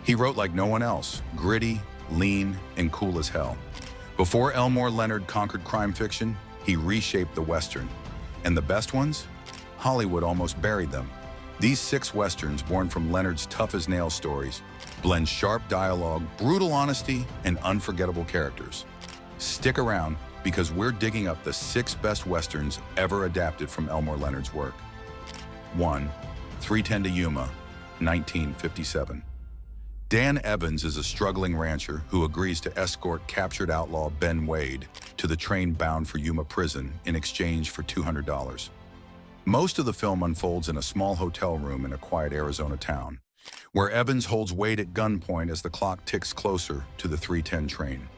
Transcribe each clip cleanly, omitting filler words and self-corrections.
He wrote like no one else, gritty, lean, and cool as hell. Before Elmore Leonard conquered crime fiction, he reshaped the Western. And the best ones? Hollywood almost buried them. These 6 Westerns, born from Leonard's tough-as-nails stories, blend sharp dialogue, brutal honesty, and unforgettable characters. Stick around, because we're digging up the 6 best Westerns ever adapted from Elmore Leonard's work. 1. 310 to Yuma, 1957. Dan Evans is a struggling rancher who agrees to escort captured outlaw Ben Wade to the train bound for Yuma prison in exchange for $200. Most of the film unfolds in a small hotel room in a quiet Arizona town, where Evans holds Wade at gunpoint as the clock ticks closer to the 310 train.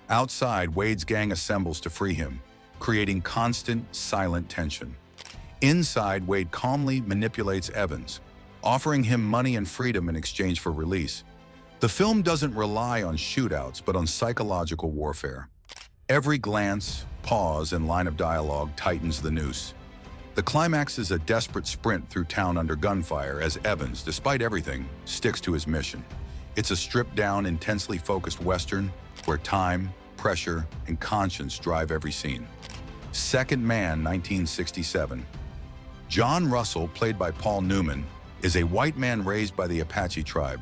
Outside, Wade's gang assembles to free him, creating constant, silent tension. Inside, Wade calmly manipulates Evans, offering him money and freedom in exchange for release. The film doesn't rely on shootouts, but on psychological warfare. Every glance, pause, and line of dialogue tightens the noose. The climax is a desperate sprint through town under gunfire as Evans, despite everything, sticks to his mission. It's a stripped-down, intensely focused Western where time, pressure, and conscience drive every scene. Second Man, 1967. John Russell, played by Paul Newman, is a white man raised by the Apache tribe.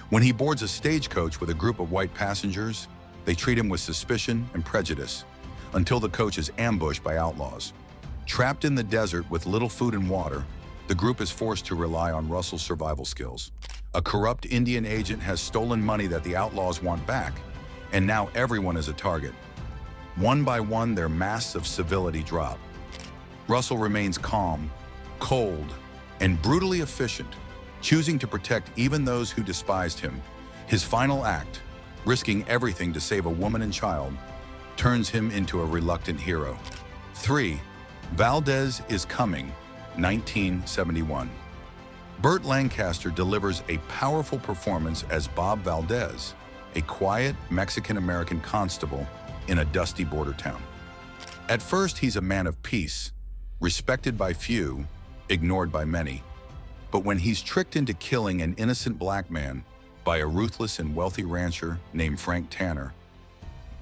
When he boards a stagecoach with a group of white passengers, they treat him with suspicion and prejudice, until the coach is ambushed by outlaws. Trapped in the desert with little food and water, the group is forced to rely on Russell's survival skills. A corrupt Indian agent has stolen money that the outlaws want back, and now everyone is a target. One by one, their masks of civility drop. Russell remains calm, cold, and brutally efficient, choosing to protect even those who despised him. His final act, risking everything to save a woman and child, turns him into a reluctant hero. 3. Valdez is Coming, 1971. Burt Lancaster delivers a powerful performance as Bob Valdez, a quiet Mexican-American constable in a dusty border town. At first, he's a man of peace, respected by few, ignored by many. But when he's tricked into killing an innocent black man by a ruthless and wealthy rancher named Frank Tanner,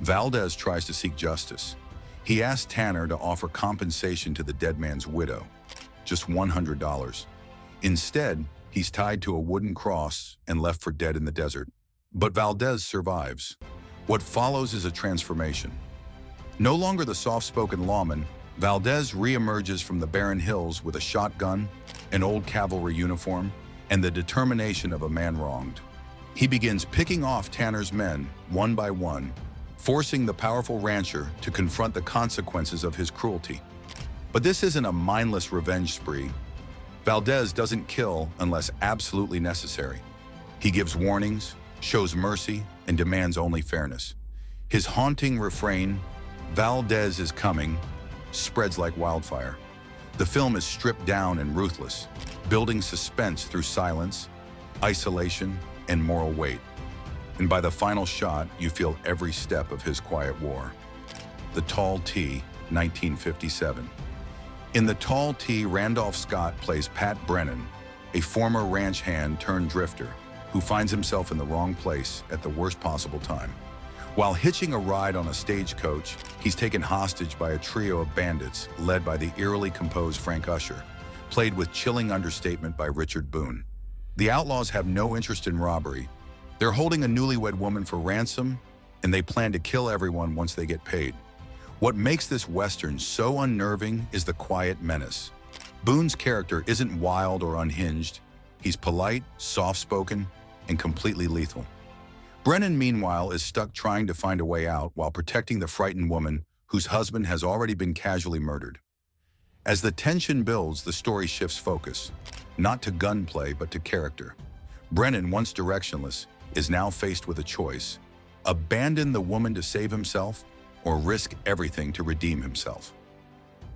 Valdez tries to seek justice. He asks Tanner to offer compensation to the dead man's widow, just $100. Instead, he's tied to a wooden cross and left for dead in the desert. But Valdez survives. What follows is a transformation. No longer the soft-spoken lawman, Valdez re-emerges from the barren hills with a shotgun, an old cavalry uniform, and the determination of a man wronged. He begins picking off Tanner's men one by one, forcing the powerful rancher to confront the consequences of his cruelty. But this isn't a mindless revenge spree. Valdez doesn't kill unless absolutely necessary. He gives warnings, shows mercy, and demands only fairness. His haunting refrain, "Valdez is coming," spreads like wildfire. The film is stripped down and ruthless, building suspense through silence, isolation, and moral weight. And by the final shot, you feel every step of his quiet war. The Tall T, 1957. In The Tall T, Randolph Scott plays Pat Brennan, a former ranch hand turned drifter who finds himself in the wrong place at the worst possible time. While hitching a ride on a stagecoach, he's taken hostage by a trio of bandits led by the eerily composed Frank Usher, played with chilling understatement by Richard Boone. The outlaws have no interest in robbery. They're holding a newlywed woman for ransom, and they plan to kill everyone once they get paid. What makes this Western so unnerving is the quiet menace. Boone's character isn't wild or unhinged. He's polite, soft-spoken, and completely lethal. Brennan, meanwhile, is stuck trying to find a way out while protecting the frightened woman whose husband has already been casually murdered. As the tension builds, the story shifts focus, not to gunplay, but to character. Brennan, once directionless, is now faced with a choice: abandon the woman to save himself, or risk everything to redeem himself.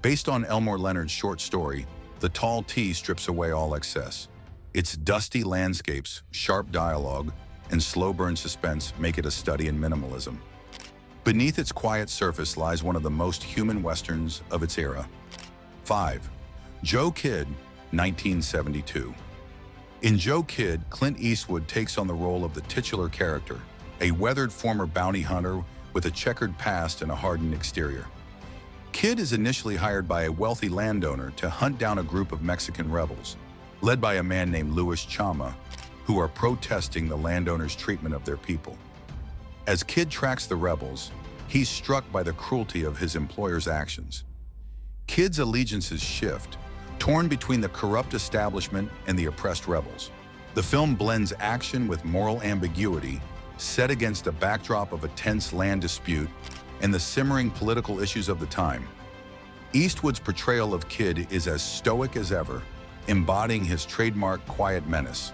Based on Elmore Leonard's short story, The Tall T strips away all excess. Its dusty landscapes, sharp dialogue, and slow-burn suspense make it a study in minimalism. Beneath its quiet surface lies one of the most human Westerns of its era. 5. Joe Kidd, 1972. In Joe Kidd, Clint Eastwood takes on the role of the titular character, a weathered former bounty hunter with a checkered past and a hardened exterior. Kidd is initially hired by a wealthy landowner to hunt down a group of Mexican rebels, led by a man named Louis Chama, who are protesting the landowner's treatment of their people. As Kidd tracks the rebels, he's struck by the cruelty of his employer's actions. Kidd's allegiances shift, torn between the corrupt establishment and the oppressed rebels. The film blends action with moral ambiguity, set against a backdrop of a tense land dispute and the simmering political issues of the time. Eastwood's portrayal of Kidd is as stoic as ever, embodying his trademark quiet menace.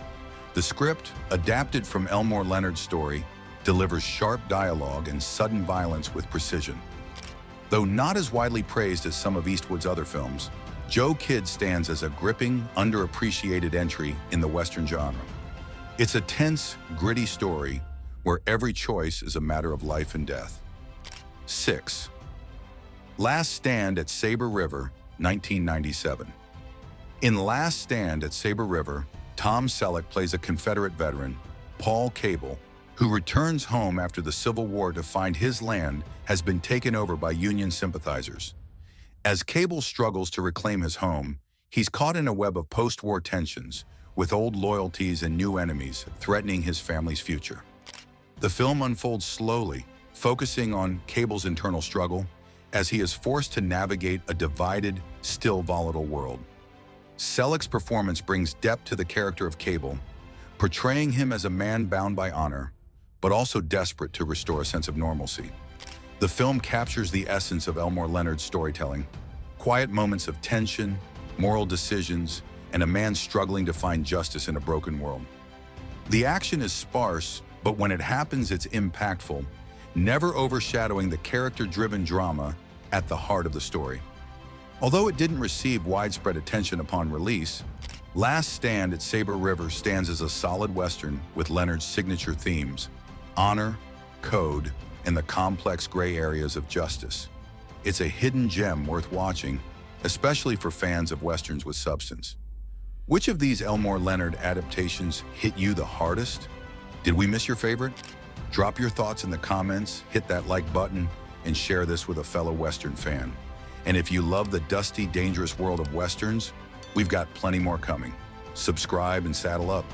The script, adapted from Elmore Leonard's story, delivers sharp dialogue and sudden violence with precision. Though not as widely praised as some of Eastwood's other films, Joe Kidd stands as a gripping, underappreciated entry in the Western genre. It's a tense, gritty story where every choice is a matter of life and death. 6. Last Stand at Sabre River, 1997. In Last Stand at Sabre River, Tom Selleck plays a Confederate veteran, Paul Cable, who returns home after the Civil War to find his land has been taken over by Union sympathizers. As Cable struggles to reclaim his home, he's caught in a web of post-war tensions, with old loyalties and new enemies threatening his family's future. The film unfolds slowly, focusing on Cable's internal struggle as he is forced to navigate a divided, still volatile world. Selleck's performance brings depth to the character of Cable, portraying him as a man bound by honor, but also desperate to restore a sense of normalcy. The film captures the essence of Elmore Leonard's storytelling: quiet moments of tension, moral decisions, and a man struggling to find justice in a broken world. The action is sparse, but when it happens, it's impactful, never overshadowing the character-driven drama at the heart of the story. Although it didn't receive widespread attention upon release, Last Stand at Sabre River stands as a solid Western with Leonard's signature themes: honor, code, and the complex gray areas of justice. It's a hidden gem worth watching, especially for fans of Westerns with substance. Which of these Elmore Leonard adaptations hit you the hardest? Did we miss your favorite? Drop your thoughts in the comments, hit that like button, and share this with a fellow Western fan. And if you love the dusty, dangerous world of Westerns, we've got plenty more coming. Subscribe and saddle up.